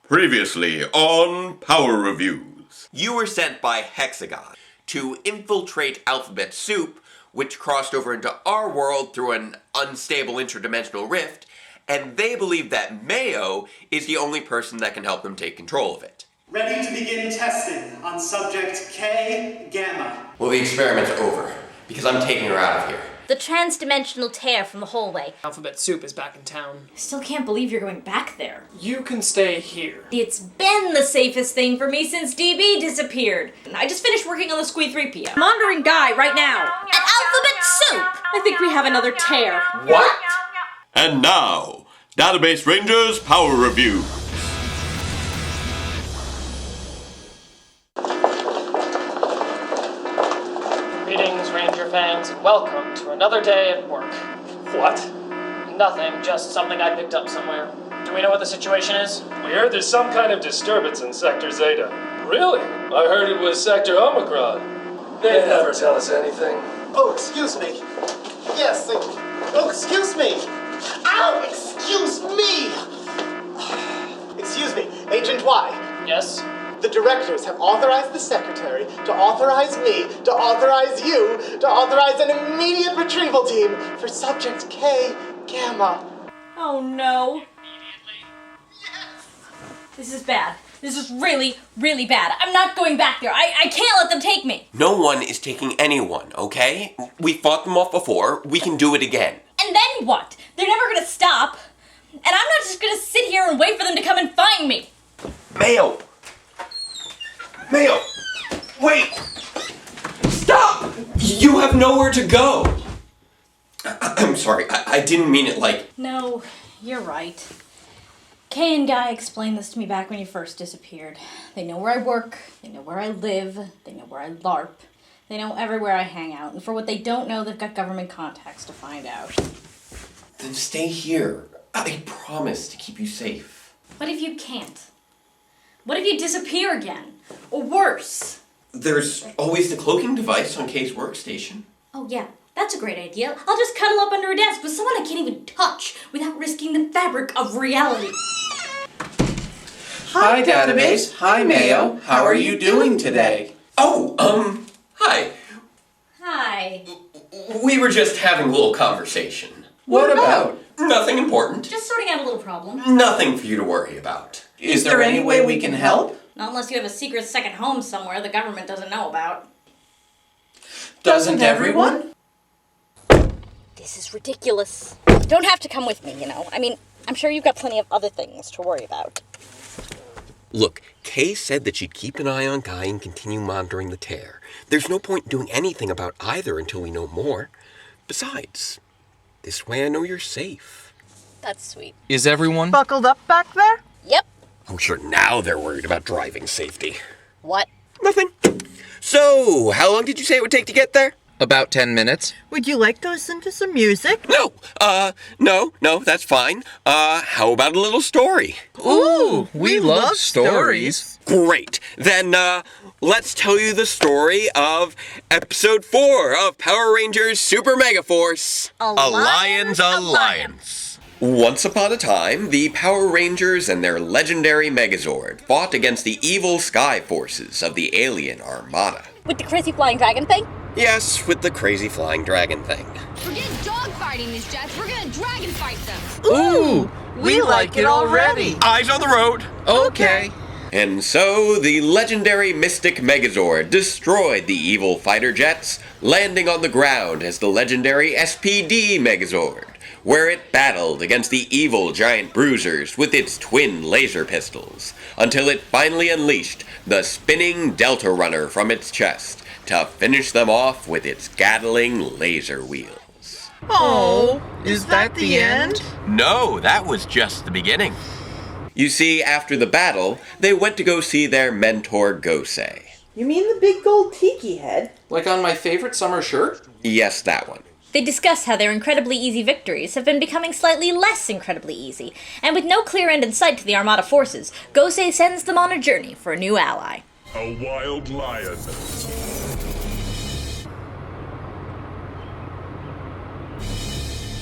Previously on Power Reviews. You were sent by Hexagon to infiltrate Alphabet Soup, which crossed over into our world through an unstable interdimensional rift, and they believe that Mayo is the only person that can help them take control of it. Ready to begin testing on subject K Gamma. Well, the experiment's over, because I'm taking her out of here. The trans-dimensional tear from the hallway. Alphabet Soup is back in town. I still can't believe you're going back there. You can stay here. It's been the safest thing for me since DB disappeared. I just finished working on the Squee 3PM. Monitoring Guy right now. At Alphabet Soup! I think we have another tear. What? And now, Database Rangers Power Review. Greetings, Ranger fans, and welcome to another day at work. What? Nothing, just something I picked up somewhere. Do we know what the situation is? We heard there's some kind of disturbance in Sector Zeta. Really? I heard it was Sector Omicron. They never tell us anything. Oh, excuse me. Yes, oh, excuse me. Ow, excuse me. Excuse me, Agent Y. Yes? The directors have authorized the secretary to authorize me, to authorize you, to authorize an immediate retrieval team for subject K Gamma. Oh no. This is bad. This is really, really bad. I'm not going back there. I can't let them take me. No one is taking anyone, okay? We fought them off before. We can do it again. And then what? They're never gonna stop. And I'm not just gonna sit here and wait for them to come and find me. Mayo! Mayo! Wait! Stop! You have nowhere to go! I'm sorry, I didn't mean it like... No, you're right. Kay and Guy explained this to me back when you first disappeared. They know where I work, they know where I live, they know where I LARP, they know everywhere I hang out, and for what they don't know, they've got government contacts to find out. Then stay here. I promise to keep you safe. What if you can't? What if you disappear again? Or worse? There's always the cloaking device on Kay's workstation. Oh yeah, that's a great idea. I'll just cuddle up under a desk with someone I can't even touch without risking the fabric of reality. Hi, Database. Hi, Mayo. How are you doing today? Oh, hi. Hi. We were just having a little conversation. What about? Nothing important. Just sorting out a little problem. Nothing for you to worry about. Is there any way we can help? Not unless you have a secret second home somewhere the government doesn't know about. Doesn't everyone? This is ridiculous. Don't have to come with me, you know. I mean, I'm sure you've got plenty of other things to worry about. Look, Kay said that she'd keep an eye on Guy and continue monitoring the tear. There's no point in doing anything about either until we know more. Besides, this way I know you're safe. That's sweet. Is everyone buckled up back there? Yep. I'm sure now they're worried about driving safety. What? Nothing. So, how long did you say it would take to get there? about 10 minutes? Would you like to listen to some music? No, that's fine. How about a little story? Ooh, we love stories. Great. Then, let's tell you the story of Episode 4 of Power Rangers Super Megaforce. Alliance. Once upon a time, the Power Rangers and their legendary Megazord fought against the evil sky forces of the alien Armada. With the crazy flying dragon thing? Yes, with the crazy flying dragon thing. Forget dogfighting these jets, we're gonna dragon fight them! Ooh, we like it already. Eyes on the road. Okay. And so, the legendary Mystic Megazord destroyed the evil fighter jets, landing on the ground as the legendary SPD Megazord, where it battled against the evil giant bruisers with its twin laser pistols, until it finally unleashed the spinning Delta Runner from its chest to finish them off with its Gatling laser wheels. Oh, is that the end? No, that was just the beginning. You see, after the battle, they went to go see their mentor Gosei. You mean the big gold tiki head? Like on my favorite summer shirt? Yes, that one. They discuss how their incredibly easy victories have been becoming slightly less incredibly easy, and with no clear end in sight to the Armada forces, Gosei sends them on a journey for a new ally. A wild lion.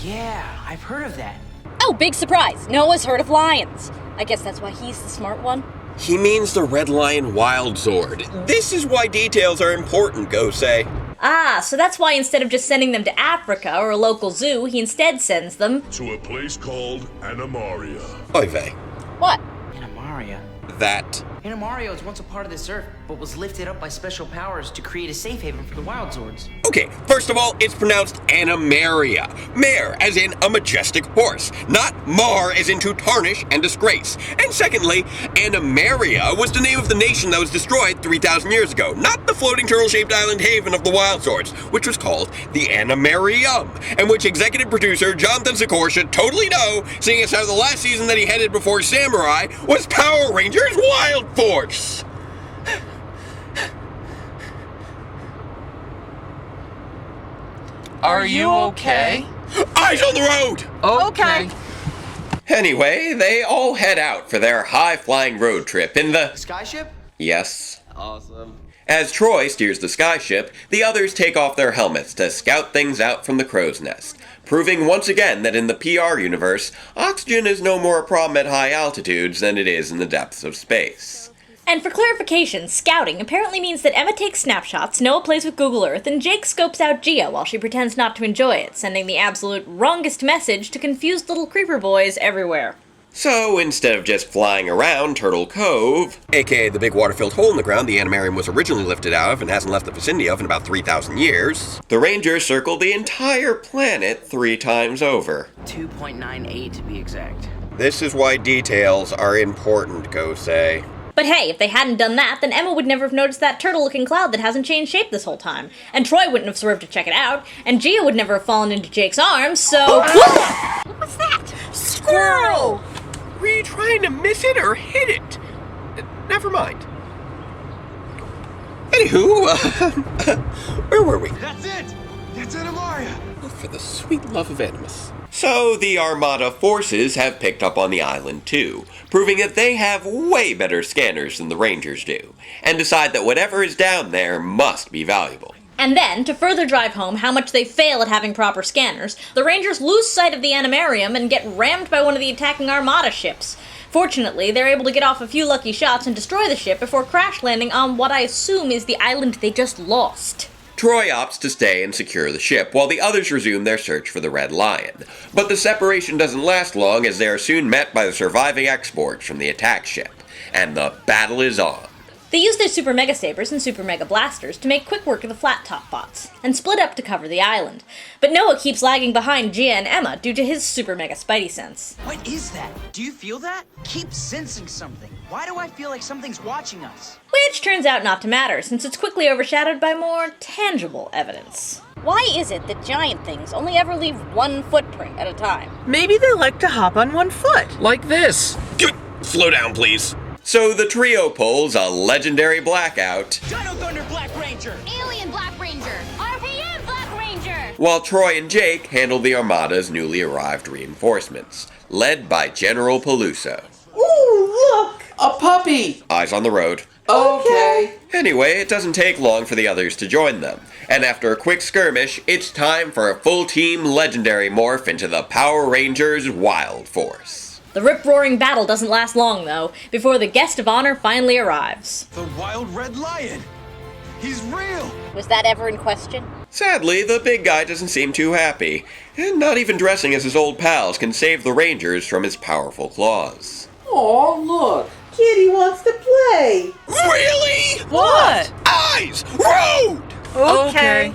Yeah, I've heard of that. Oh, big surprise! Noah's heard of lions. I guess that's why he's the smart one. He means the Red Lion Wild Zord. This is why details are important, Gosei. Ah, so that's why instead of just sending them to Africa or a local zoo, he instead sends them to a place called Animaria. Oy vey. What? Animaria. That. Animaria was once a part of this earth, but was lifted up by special powers to create a safe haven for the Wild Zords. Okay, first of all, it's pronounced Animaria. Mare, as in a majestic horse. Not mar, as in to tarnish and disgrace. And secondly, Animaria was the name of the nation that was destroyed 3,000 years ago, not the floating turtle-shaped island haven of the Wild Zords, which was called the Animarium, and which executive producer Jonathan Sikor should totally know, seeing as how the last season that he headed before Samurai was Power Rangers Wild Force. Are you okay? Eyes on the road! Okay. Anyway, they all head out for their high-flying road trip in the... Skyship? Yes. Awesome. As Troy steers the skyship, the others take off their helmets to scout things out from the crow's nest, proving once again that in the PR universe, oxygen is no more a problem at high altitudes than it is in the depths of space. And for clarification, scouting apparently means that Emma takes snapshots, Noah plays with Google Earth, and Jake scopes out Gia while she pretends not to enjoy it, sending the absolute wrongest message to confused little creeper boys everywhere. So, instead of just flying around Turtle Cove, aka the big water-filled hole in the ground the Animarium was originally lifted out of and hasn't left the vicinity of in about 3,000 years, the Rangers circled the entire planet 3 times over. 2.98 to be exact. This is why details are important, Gosei. But hey, if they hadn't done that, then Emma would never have noticed that turtle-looking cloud that hasn't changed shape this whole time. And Troy wouldn't have swerved to check it out, and Gia would never have fallen into Jake's arms, so... What was that? Squirrel! Were you trying to miss it or hit it? Never mind. Anywho, where were we? That's it! That's Animaria! Oh, for the sweet love of Animus. So, the Armada forces have picked up on the island too, proving that they have way better scanners than the Rangers do, and decide that whatever is down there must be valuable. And then, to further drive home how much they fail at having proper scanners, the Rangers lose sight of the Animarium and get rammed by one of the attacking Armada ships. Fortunately, they're able to get off a few lucky shots and destroy the ship before crash landing on what I assume is the island they just lost. Troy opts to stay and secure the ship, while the others resume their search for the Red Lion. But the separation doesn't last long, as they are soon met by the surviving exports from the attack ship. And the battle is on. They use their Super Mega Sabers and Super Mega Blasters to make quick work of the flat top bots, and split up to cover the island. But Noah keeps lagging behind Gia and Emma due to his Super Mega Spidey sense. What is that? Do you feel that? Keep sensing something. Why do I feel like something's watching us? Which turns out not to matter, since it's quickly overshadowed by more tangible evidence. Why is it that giant things only ever leave one footprint at a time? Maybe they like to hop on one foot. Like this. Slow down, please. So the trio pulls a legendary blackout. Dino Thunder Black Ranger! Alien Black Ranger! RPM Black Ranger! While Troy and Jake handle the Armada's newly arrived reinforcements, led by General Peluso. Ooh, look! A puppy! Eyes on the road. Okay. Anyway, it doesn't take long for the others to join them, and after a quick skirmish, it's time for a full-team legendary morph into the Power Rangers Wild Force. The rip-roaring battle doesn't last long, though, before the guest of honor finally arrives. The Wild Red Lion! He's real! Was that ever in question? Sadly, the big guy doesn't seem too happy, and not even dressing as his old pals can save the Rangers from his powerful claws. Aw, look! Kitty wants to play! Really? What? Eyes! Road! Okay.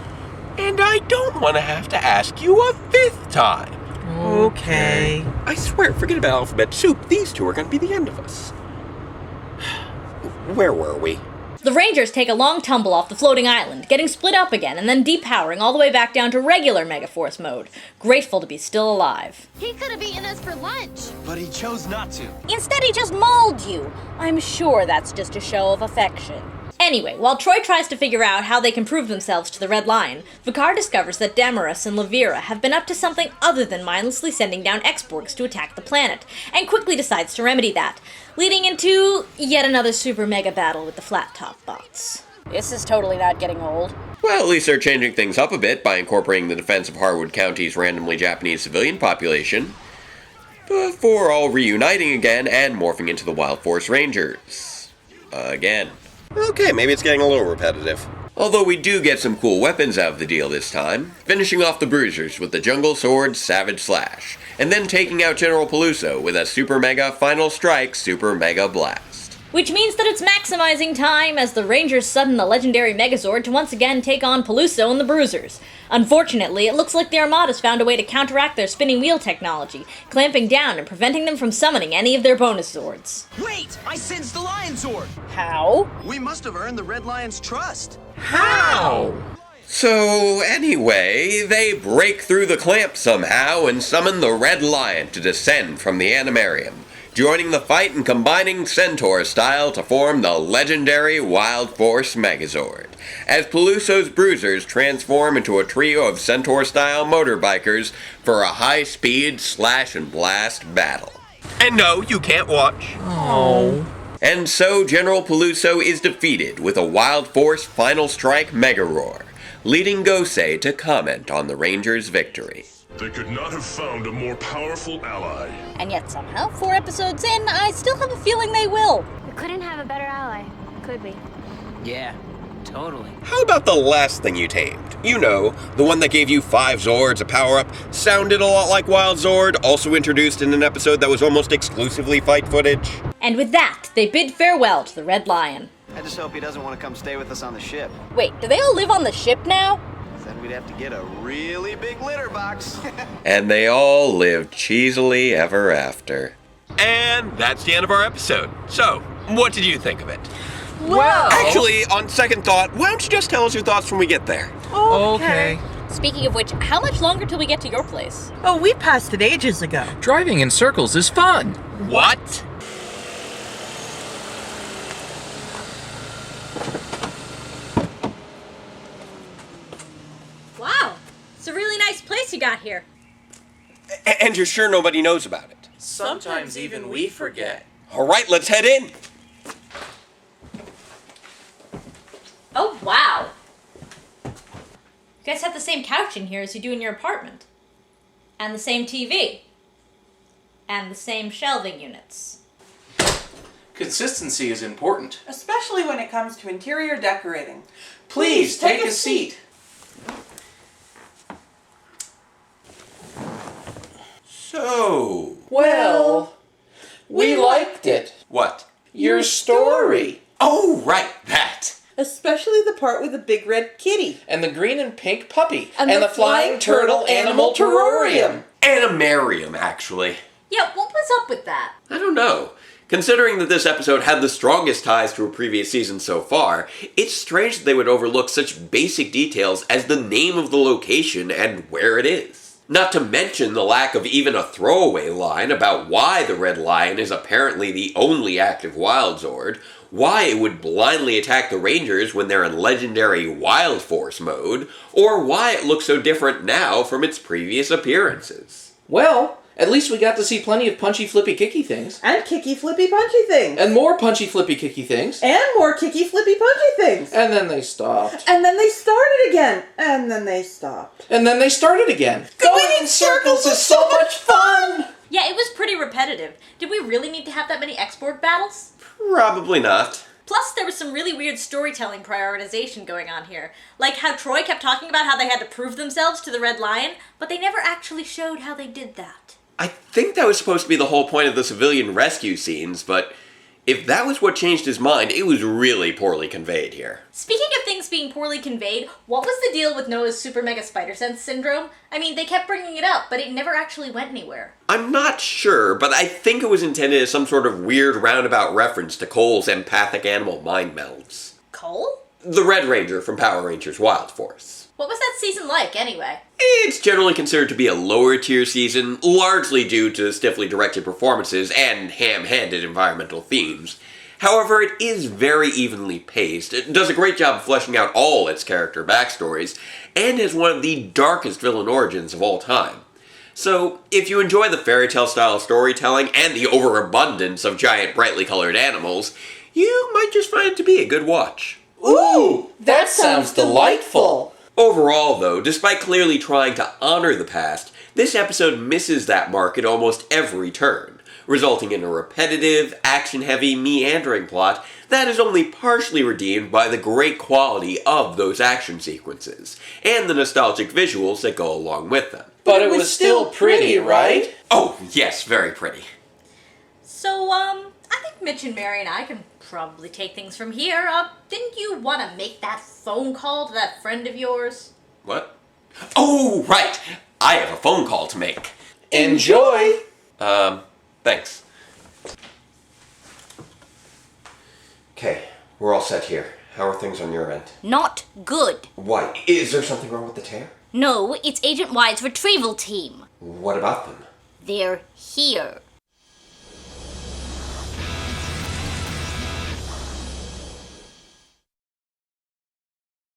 And I don't want to have to ask you a 5th time. Okay. I swear, forget about alphabet soup. These two are going to be the end of us. Where were we? The Rangers take a long tumble off the floating island, getting split up again and then depowering all the way back down to regular Megaforce mode, grateful to be still alive. He could have eaten us for lunch. But he chose not to. Instead, he just mauled you. I'm sure that's just a show of affection. Anyway, while Troy tries to figure out how they can prove themselves to the Red Lion, Vakar discovers that Demaris and Levira have been up to something other than mindlessly sending down X-Borgs to attack the planet, and quickly decides to remedy that, leading into yet another super mega battle with the flat top bots. This is totally not getting old. Well, at least they're changing things up a bit by incorporating the defense of Harwood County's randomly Japanese civilian population. before all reuniting again and morphing into the Wild Force Rangers. Again. Okay, maybe it's getting a little repetitive. Although we do get some cool weapons out of the deal this time, finishing off the Bruisers with the Jungle Sword Savage Slash, and then taking out General Peluso with a Super Mega Final Strike Super Mega Blast. Which means that it's maximizing time as the Rangers summon the legendary Megazord to once again take on Peluso and the Bruisers. Unfortunately, it looks like the Armada's found a way to counteract their spinning wheel technology, clamping down and preventing them from summoning any of their bonus Zords. Wait! I sensed the Lion Zord! How? We must have earned the Red Lion's trust. How? So, anyway, they break through the clamp somehow and summon the Red Lion to descend from the Animarium, joining the fight and combining Centaur style to form the legendary Wild Force Megazord, as Peluso's Bruisers transform into a trio of Centaur-style motorbikers for a high-speed slash-and-blast battle. And no, you can't watch. Oh. And so General Peluso is defeated with a Wild Force Final Strike Mega Roar, leading Gosei to comment on the Rangers' victory. They could not have found a more powerful ally. And yet somehow, 4 episodes in, I still have a feeling they will. We couldn't have a better ally, could we? Yeah, totally. How about the last thing you tamed? You know, the one that gave you 5 Zords, a power-up, sounded a lot like Wild Zord, also introduced in an episode that was almost exclusively fight footage. And with that, they bid farewell to the Red Lion. I just hope he doesn't want to come stay with us on the ship. Wait, do they all live on the ship now? Then we'd have to get a really big litter box. And they all lived cheesily ever after. And that's the end of our episode. So, what did you think of it? Well, Actually, on second thought, why don't you just tell us your thoughts when we get there? Okay. Speaking of which, how much longer till we get to your place? Oh, we passed it ages ago. Driving in circles is fun. What? Wow, it's a really nice place you got here. And you're sure nobody knows about it? Sometimes even we forget. All right, let's head in. Oh, wow. You guys have the same couch in here as you do in your apartment. And the same TV. And the same shelving units. Consistency is important. Especially when it comes to interior decorating. Please take a seat. So... Well, we liked it. What? Your story. Oh, right, that. Especially the part with the big red kitty. And the green and pink puppy. And the flying turtle animal terrarium. Animarium, actually. Yeah, what was up with that? I don't know. Considering that this episode had the strongest ties to a previous season so far, it's strange that they would overlook such basic details as the name of the location and where it is. Not to mention the lack of even a throwaway line about why the Red Lion is apparently the only active Wild Zord, why it would blindly attack the Rangers when they're in legendary Wild Force mode, or why it looks so different now from its previous appearances. Well, at least we got to see plenty of punchy flippy kicky things. And kicky flippy punchy things. And more punchy flippy kicky things. And more kicky flippy punchy things. And then they stopped. And then they started again. And then they stopped. And then they started again. Going in circles is so much fun! Yeah, it was pretty repetitive. Did we really need to have that many export battles? Probably not. Plus, there was some really weird storytelling prioritization going on here. Like how Troy kept talking about how they had to prove themselves to the Red Lion, but they never actually showed how they did that. I think that was supposed to be the whole point of the civilian rescue scenes, but if that was what changed his mind, it was really poorly conveyed here. Speaking of things being poorly conveyed, what was the deal with Noah's Super Mega Spider Sense syndrome? I mean, they kept bringing it up, but it never actually went anywhere. I'm not sure, but I think it was intended as some sort of weird roundabout reference to Cole's empathic animal mind melds. Cole? The Red Ranger from Power Rangers Wild Force. What was that season like, anyway? It's generally considered to be a lower-tier season, largely due to stiffly directed performances and ham-handed environmental themes. However, it is very evenly paced, it does a great job of fleshing out all its character backstories, and has one of the darkest villain origins of all time. So, if you enjoy the fairy tale style storytelling and the overabundance of giant brightly colored animals, you might just find it to be a good watch. Ooh, that sounds delightful! Overall, though, despite clearly trying to honor the past, this episode misses that mark at almost every turn, resulting in a repetitive, action-heavy, meandering plot that is only partially redeemed by the great quality of those action sequences, and the nostalgic visuals that go along with them. But it was still pretty, right? Oh, yes, very pretty. So, I think Mitch and Mary and I can probably take things from here. Didn't you want to make that phone call to that friend of yours? What? Oh, right! I have a phone call to make. Enjoy! Thanks. Okay, we're all set here. How are things on your end? Not good. Why? Is there something wrong with the tear? No, it's Agent White's retrieval team. What about them? They're here.